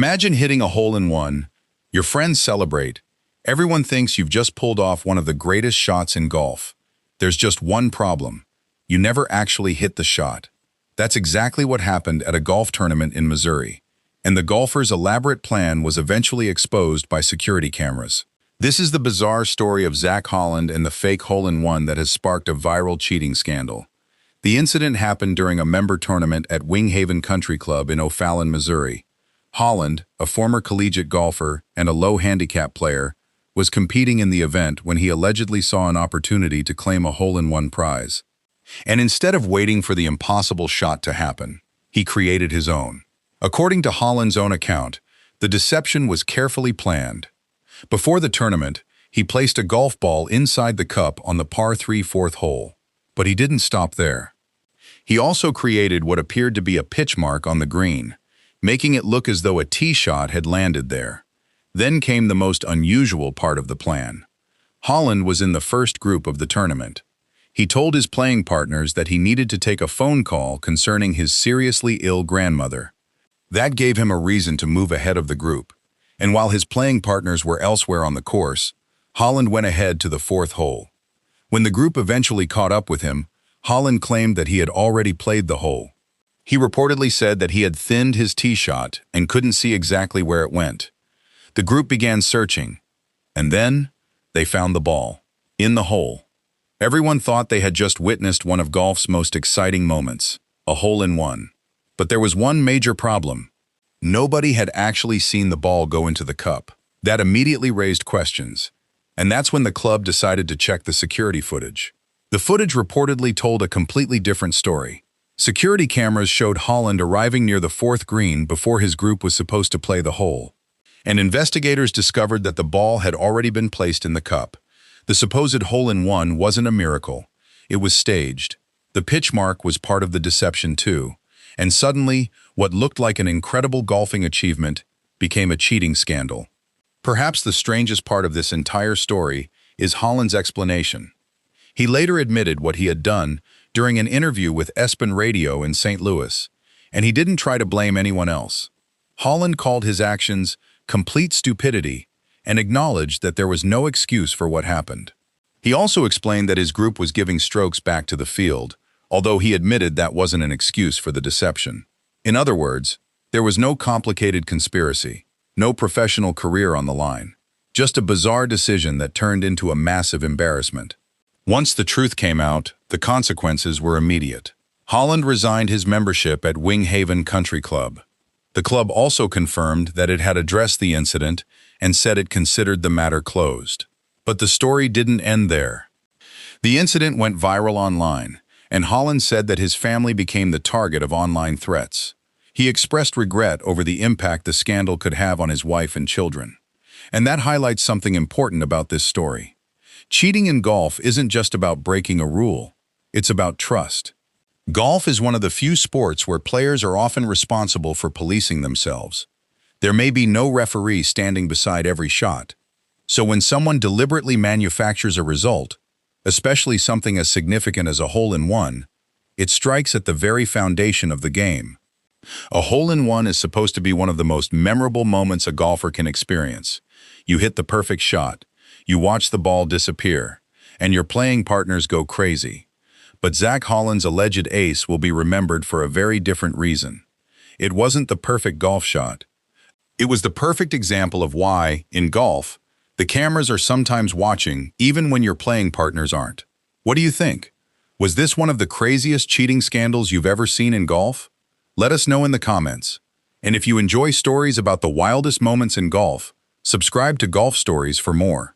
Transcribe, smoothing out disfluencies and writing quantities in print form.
Imagine hitting a hole-in-one. Your friends celebrate. Everyone thinks you've just pulled off one of the greatest shots in golf. There's just one problem. You never actually hit the shot. That's exactly what happened at a golf tournament in Missouri. And the golfer's elaborate plan was eventually exposed by security cameras. This is the bizarre story of Zach Holland and the fake hole-in-one that has sparked a viral cheating scandal. The incident happened during a member tournament at WingHaven Country Club in Holland, Missouri. Holland, a former collegiate golfer and a low handicap player, was competing in the event when he allegedly saw an opportunity to claim a hole-in-one prize. And instead of waiting for the impossible shot to happen, he created his own. According to Holland's own account, the deception was carefully planned. Before the tournament, he placed a golf ball inside the cup on the par 3 fourth hole. But he didn't stop there. He also created what appeared to be a pitch mark on the green, making it look as though a tee shot had landed there. Then came the most unusual part of the plan. Holland was in the first group of the tournament. He told his playing partners that he needed to take a phone call concerning his seriously ill grandmother. That gave him a reason to move ahead of the group. And while his playing partners were elsewhere on the course, Holland went ahead to the fourth hole. When the group eventually caught up with him, Holland claimed that he had already played the hole. He reportedly said that he had thinned his tee shot and couldn't see exactly where it went. The group began searching, and then they found the ball, in the hole. Everyone thought they had just witnessed one of golf's most exciting moments, a hole-in-one. But there was one major problem. Nobody had actually seen the ball go into the cup. That immediately raised questions, and that's when the club decided to check the security footage. The footage reportedly told a completely different story. Security cameras showed Holland arriving near the fourth green before his group was supposed to play the hole. And investigators discovered that the ball had already been placed in the cup. The supposed hole-in-one wasn't a miracle. It was staged. The pitch mark was part of the deception too. And suddenly, what looked like an incredible golfing achievement became a cheating scandal. Perhaps the strangest part of this entire story is Holland's explanation. He later admitted what he had done during an interview with ESPN Radio in St. Louis, and he didn't try to blame anyone else. Holland called his actions complete stupidity and acknowledged that there was no excuse for what happened. He also explained that his group was giving strokes back to the field, although he admitted that wasn't an excuse for the deception. In other words, there was no complicated conspiracy, no professional career on the line, just a bizarre decision that turned into a massive embarrassment. Once the truth came out, the consequences were immediate. Holland resigned his membership at WingHaven Country Club. The club also confirmed that it had addressed the incident and said it considered the matter closed. But the story didn't end there. The incident went viral online, and Holland said that his family became the target of online threats. He expressed regret over the impact the scandal could have on his wife and children. And that highlights something important about this story. Cheating in golf isn't just about breaking a rule. It's about trust. Golf is one of the few sports where players are often responsible for policing themselves. There may be no referee standing beside every shot. So when someone deliberately manufactures a result, especially something as significant as a hole-in-one, it strikes at the very foundation of the game. A hole-in-one is supposed to be one of the most memorable moments a golfer can experience. You hit the perfect shot, you watch the ball disappear, and your playing partners go crazy. But Zach Holland's alleged ace will be remembered for a very different reason. It wasn't the perfect golf shot. It was the perfect example of why, in golf, the cameras are sometimes watching even when your playing partners aren't. What do you think? Was this one of the craziest cheating scandals you've ever seen in golf? Let us know in the comments. And if you enjoy stories about the wildest moments in golf, subscribe to Golf Stories for more.